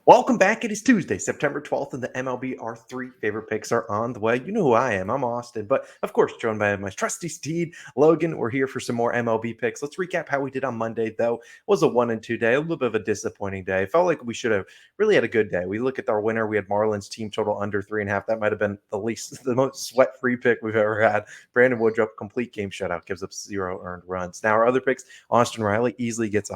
Welcome back. It is Tuesday, September 12th, and the MLB our three favorite picks are on the way. You know who I am. I'm Austin, but of course, joined by my trusty steed, Logan. We're here for some more MLB picks. Let's recap how we did on Monday, though. It was a 1-2 day, a little bit of a disappointing day. Felt like we should have really had a good day. We look at our winner. We had Marlins team total under 3.5. That might have been the most sweat-free pick we've ever had. Brandon Woodruff, complete game shutout, gives up 0 earned runs. Now, our other picks, Austin Riley easily gets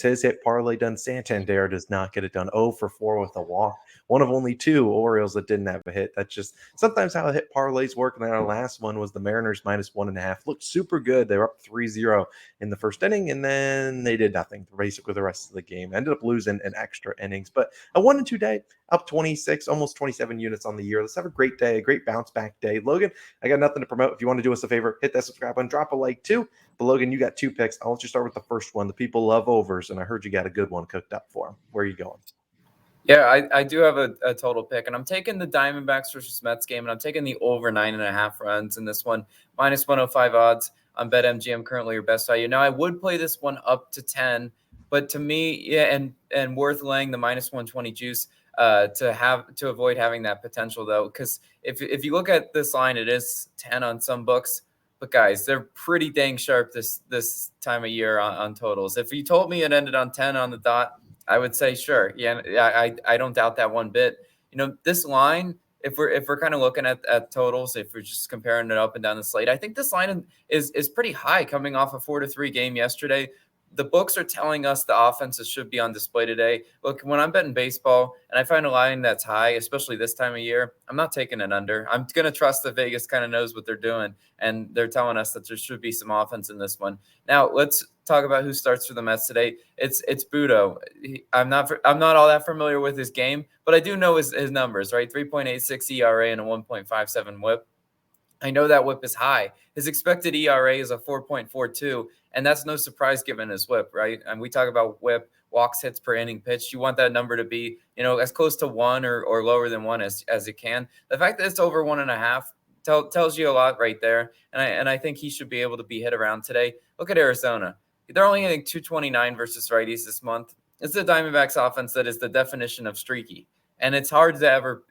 his hit parlay done. Santander does not get it done. 0 for 4 with a walk. One of only 2 Orioles that didn't have a hit. That's just sometimes how hit parlays work. And then our last one was the Mariners minus 1.5. Looked super good. They were up 3-0 in the first inning, and then they did nothing basically the rest of the game. Ended up losing an extra innings. But a 1-2 day, up 26, almost 27 units on the year. Let's have a great day, a great bounce back day. Logan, I got nothing to promote. If you want to do us a favor, hit that subscribe button, drop a like too. But Logan, you got 2 picks. I'll let you start with the first one. The people love overs, and I heard you got a good one cooked up for them. Where are you going? Yeah, I do have a total pick, and I'm taking the Diamondbacks versus Mets game, and I'm taking the over 9.5 runs in this one, minus 105 odds on BetMGM, currently your best value. Now, I would play this one up to 10, but to me, yeah, and worth laying the minus 120 juice to avoid having that potential, though, because if you look at this line, it is 10 on some books. But guys, they're pretty dang sharp this time of year on totals. If you told me it ended on 10 on the dot, I would say sure. Yeah, I don't doubt that one bit. You know, this line, if we're kind of looking at totals, if we're just comparing it up and down the slate, I think this line is pretty high coming off a 4-3 game yesterday. The books are telling us the offenses should be on display today. Look, when I'm betting baseball and I find a line that's high, especially this time of year, I'm not taking it under. I'm going to trust that Vegas kind of knows what they're doing, and they're telling us that there should be some offense in this one. Now, let's talk about who starts for the Mets today. It's Budo. I'm not all that familiar with his game, but I do know his numbers, right? 3.86 ERA and a 1.57 WHIP. I know that WHIP is high. His expected ERA is a 4.42, and that's no surprise given his WHIP, right? And we talk about WHIP, walks, hits per inning pitched. You want that number to be, as close to 1 or lower than 1 as it can. The fact that it's over 1.5 tells you a lot right there, and I think he should be able to be hit around today. Look at Arizona. They're only hitting 229 versus righties this month. It's the Diamondbacks offense that is the definition of streaky. And it's hard to ever,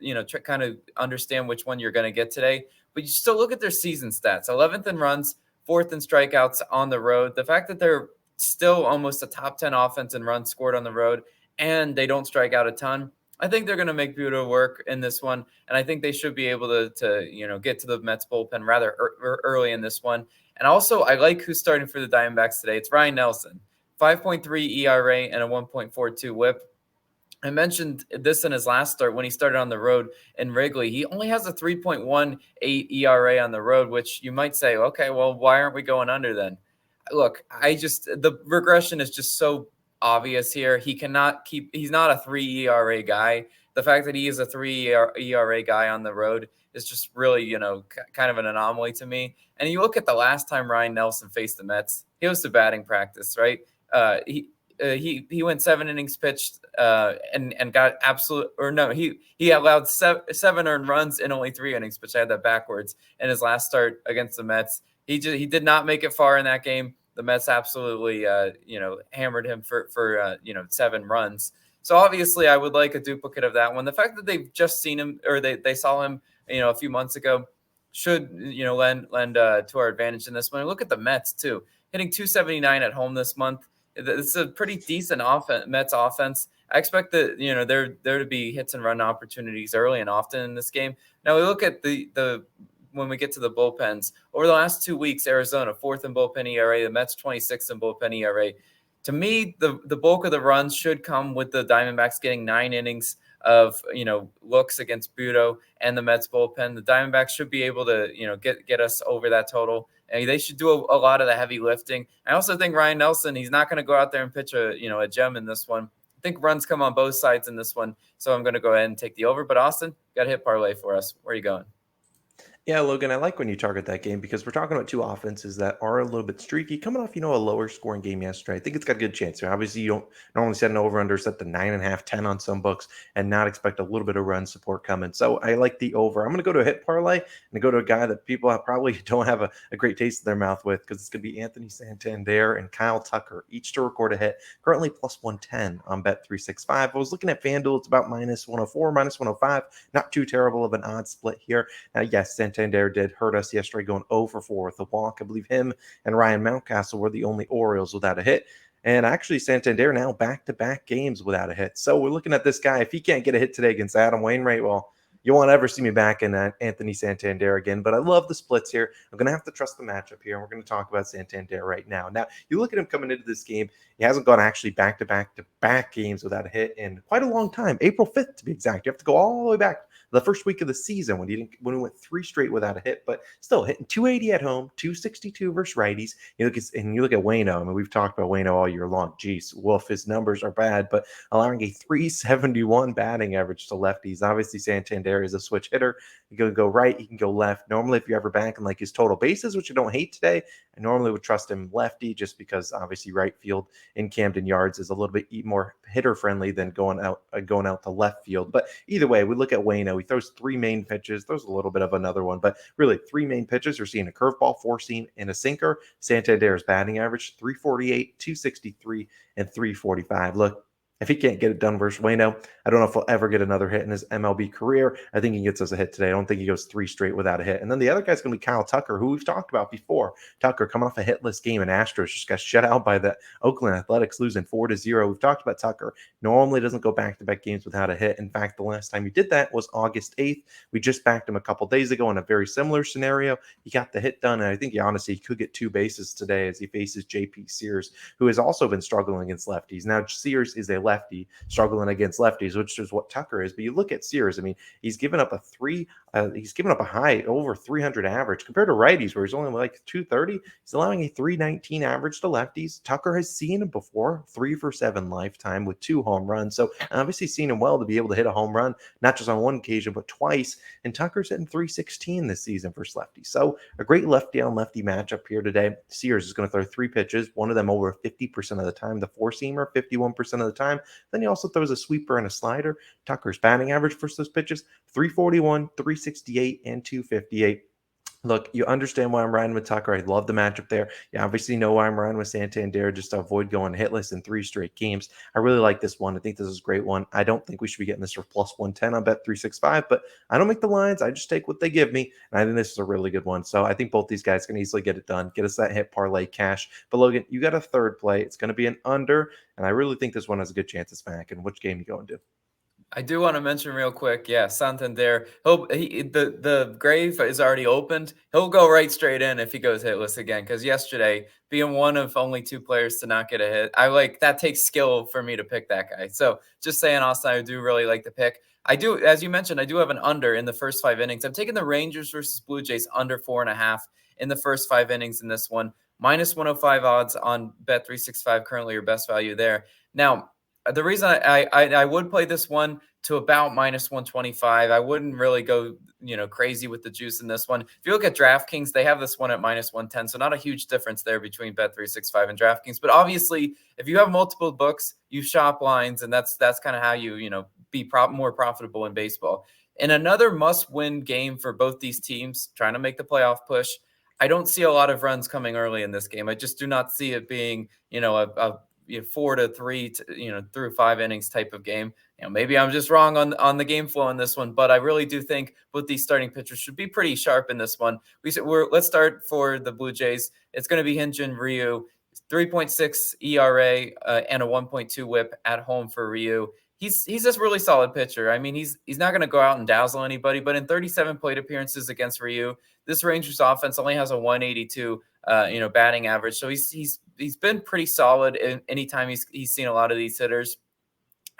kind of understand which one you're going to get today. But you still look at their season stats. 11th in runs, 4th in strikeouts on the road. The fact that they're still almost a top 10 offense in runs scored on the road, and they don't strike out a ton, I think they're going to make Budo work in this one. And I think they should be able to get to the Mets bullpen rather early in this one. And also, I like who's starting for the Diamondbacks today. It's Ryan Nelson, 5.3 ERA and a 1.42 WHIP. I mentioned this in his last start when he started on the road in Wrigley. He only has a 3.18 ERA on the road, which you might say, okay, well, why aren't we going under then? Look, the regression is just so obvious here. He's not a 3 ERA guy. The fact that he is a 3 ERA guy on the road is just really, kind of an anomaly to me. And you look at the last time Ryan Nelson faced the Mets, he was to batting practice, right? He went 7 innings pitched and got he allowed 7 earned runs in only 3 innings, which I had that backwards in his last start against the Mets. He did not make it far in that game. The Mets absolutely hammered him for 7 runs. So obviously I would like a duplicate of that one. The fact that they've just seen him, or they saw him a few months ago, should lend to our advantage in this one. Look at the Mets too, hitting 279 at home this month. It's a pretty decent Mets offense. I expect that there to be hits and run opportunities early and often in this game. Now we look at the when we get to the bullpens over the last 2 weeks. Arizona 4th in bullpen ERA, the Mets 26th in bullpen ERA. To me, the bulk of the runs should come with the Diamondbacks getting 9 innings of looks against Budo and the Mets bullpen. The Diamondbacks should be able to get us over that total. And they should do a lot of the heavy lifting. I also think Ryan Nelson, he's not going to go out there and pitch a gem in this one. I think runs come on both sides in this one, so I'm going to go ahead and take the over. But Austin, got a hit parlay for us. Where are you going? Yeah, Logan, I like when you target that game because we're talking about two offenses that are a little bit streaky, coming off, a lower scoring game yesterday. I think it's got a good chance. Obviously, you don't normally set an over/under, set the 9.5, 10 on some books, and not expect a little bit of run support coming. So I like the over. I'm going to go to a hit parlay and go to a guy that people probably don't have a great taste in their mouth with because it's going to be Anthony Santander and Kyle Tucker, each to record a hit. Currently plus 110 on Bet365. I was looking at FanDuel; it's about minus 104, minus 105. Not too terrible of an odd split here. Yes, Santander did hurt us yesterday, going 0 for 4 with a walk. I believe him and Ryan Mountcastle were the only Orioles without a hit. And actually, Santander now back-to-back games without a hit. So we're looking at this guy. If he can't get a hit today against Adam Wainwright, well, you won't ever see me back in Anthony Santander again. But I love the splits here. I'm going to have to trust the matchup here. And we're going to talk about Santander right now. Now, you look at him coming into this game. He hasn't gone actually back-to-back games without a hit in quite a long time. April 5th, to be exact. You have to go all the way back the first week of the season when he went 3 straight without a hit, but still hitting 280 at home, 262 versus righties. You look at Waino. I mean, we've talked about Waino all year long. Geez, woof, his numbers are bad, but allowing a 371 batting average to lefties. Obviously, Santander is a switch hitter. He can go right, he can go left. Normally, if you're ever backing like his total bases, which I don't hate today, I normally would trust him lefty just because obviously right field in Camden Yards is a little bit more hitter friendly than going out to left field. But either way, we look at Waino. He throws 3 main pitches. There's a little bit of another one, but really 3 main pitches. You're seeing a curveball, 4-seam, and a sinker. Santander's batting average 348, 263, and 345. Look, if he can't get it done versus Waino, I don't know if he'll ever get another hit in his MLB career. I think he gets us a hit today. I don't think he goes 3 straight without a hit. And then the other guy's going to be Kyle Tucker, who we've talked about before. Tucker coming off a hitless game in Astros, just got shut out by the Oakland Athletics, losing 4-0. We've talked about Tucker. Normally doesn't go back-to-back games without a hit. In fact, the last time he did that was August 8th. We just backed him a couple days ago in a very similar scenario. He got the hit done, and I think he could get 2 bases today as he faces J.P. Sears, who has also been struggling against lefties. Now, Sears is a lefty struggling against lefties, which is what Tucker is. But you look at Sears, I mean, he's given up a high over 300 average compared to righties, where he's only like 230. He's allowing a 319 average to lefties. Tucker has seen him before, 3 for 7 lifetime with 2 home runs. So obviously seen him well to be able to hit a home run, not just on one occasion, but twice. And Tucker's hitting 316 this season for lefty. So a great lefty on lefty matchup here today. Sears is going to throw 3 pitches, one of them over 50% of the time, the 4-seamer 51% of the time. Then he also throws a sweeper and a slider. Tucker's batting average for those pitches, 341, 368, and 258. Look, you understand why I'm riding with Tucker. I love the matchup there. You obviously know why I'm riding with Santander, just to avoid going hitless in 3 straight games. I really like this one. I think this is a great one. I don't think we should be getting this for plus 110 on Bet365, but I don't make the lines. I just take what they give me, and I think this is a really good one. So I think both these guys can easily get it done, get us that hit parlay cash. But Logan, you got a third play. It's going to be an under, and I really think this one has a good chance of smack. And which game you going to? I do want to mention real quick, yeah, Santander. The grave is already opened. He'll go right straight in if he goes hitless again. Because yesterday, being one of only 2 players to not get a hit, that takes skill for me to pick that guy. So just saying, Austin, I do really like the pick. I do, as you mentioned, I do have an under in the first 5 innings. I'm taking the Rangers versus Blue Jays under 4.5 in the first 5 innings in this one. Minus 105 odds on Bet365, currently your best value there. Now, the reason I would play this one to about minus 125. I wouldn't really go, crazy with the juice in this one. If you look at DraftKings, they have this one at minus 110. So not a huge difference there between Bet365 and DraftKings. But obviously, if you have multiple books, you shop lines, and that's kind of how you be more profitable in baseball. In another must-win game for both these teams, trying to make the playoff push, I don't see a lot of runs coming early in this game. I just do not see it being, a 4-3, through 5 innings type of game. Maybe I'm just wrong on the game flow in this one, but I really do think both these starting pitchers should be pretty sharp in this one. Let's start for the Blue Jays. It's going to be Hyun-Jin Ryu, 3.6 ERA and a 1.2 WHIP at home for Ryu. He's just really solid pitcher. I mean, he's not going to go out and dazzle anybody, but in 37 plate appearances against Ryu, this Rangers offense only has a 182 batting average. So he's been pretty solid anytime he's seen a lot of these hitters.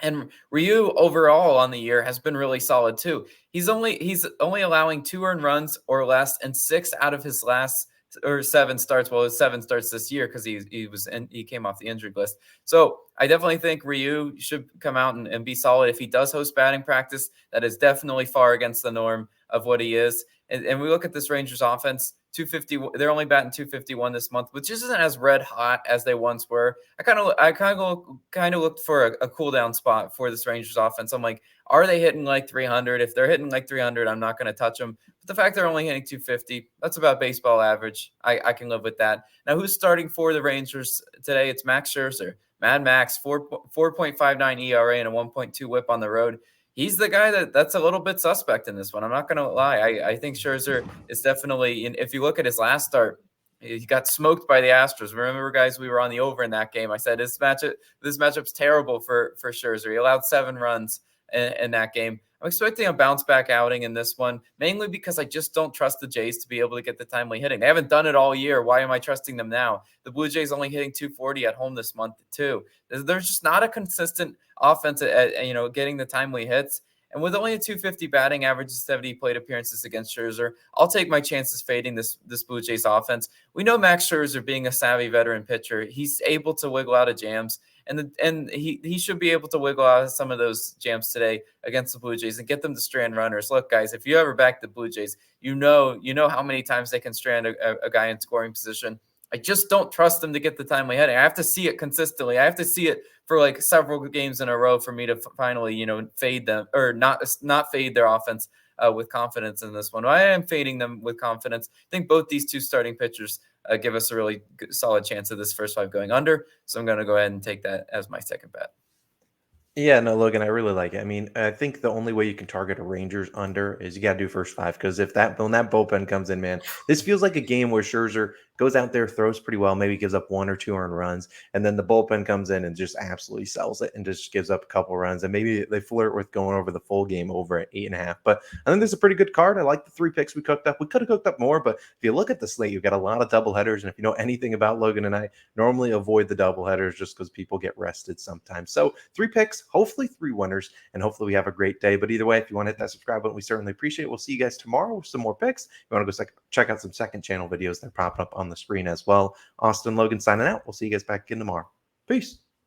And Ryu overall on the year has been really solid too. He's only allowing 2 earned runs or less in 6 out of his last or 7 starts. Well, it was 7 starts this year because he came off the injured list. So I definitely think Ryu should come out and be solid. If he does host batting practice, that is definitely far against the norm of what he is. And we look at this Rangers offense, 250. They're only batting 251 this month, which isn't as red hot as they once were. I kind of looked for a cool down spot for this Rangers offense. I'm like, are they hitting like 300? If they're hitting like 300, I'm not going to touch them. But the fact they're only hitting 250, that's about baseball average. I can live with that. Now, who's starting for the Rangers today? It's Max Scherzer. Mad Max, 4.59 ERA and a 1.2 whip on the road. He's the guy that's a little bit suspect in this one. I'm not going to lie. I think Scherzer is definitely, and if you look at his last start, he got smoked by the Astros. Remember, guys, we were on the over in that game. I said this matchup's terrible for Scherzer. He allowed 7 runs in that game. I'm expecting a bounce back outing in this one, mainly because I just don't trust the Jays to be able to get the timely hitting. They haven't done it all year. Why am I trusting them now? The Blue Jays only hitting 240 at home this month too. There's just not a consistent offense at getting the timely hits. And with only a 250 batting average and 70 plate appearances against Scherzer, I'll take my chances fading this Blue Jays offense. We know Max Scherzer, being a savvy veteran pitcher, he's able to wiggle out of jams. And he should be able to wiggle out of some of those jams today against the Blue Jays and get them to strand runners. Look, guys, if you ever back the Blue Jays, you know how many times they can strand a guy in scoring position. I just don't trust them to get the timely hitting. I have to see it consistently. I have to see it for like several games in a row for me to finally, fade them or not fade their offense with confidence in this one. I am fading them with confidence. I think both these two starting pitchers give us a really good, solid chance of this first 5 going under. So I'm going to go ahead and take that as my second bet. Yeah, no, Logan, I really like it. I mean, I think the only way you can target a Rangers under is you got to do first 5, because when that bullpen comes in, man, this feels like a game where Scherzer goes out there, throws pretty well, maybe gives up 1 or 2 earned runs, and then the bullpen comes in and just absolutely sells it and just gives up a couple runs, and maybe they flirt with going over the full game over at 8.5. But I think this is a pretty good card. I like the 3 picks we cooked up. We could have cooked up more, but if you look at the slate, you've got a lot of double headers, and if you know anything about Logan and I, normally avoid the double headers just because people get rested sometimes. So 3 picks, hopefully 3 winners, and hopefully we have a great day. But either way, if you want to hit that subscribe button, we certainly appreciate it. We'll see you guys tomorrow with some more picks. If you want to go check out some second channel videos, they're popping up on the screen as well. Austin, Logan signing out. We'll see you guys back again tomorrow. Peace.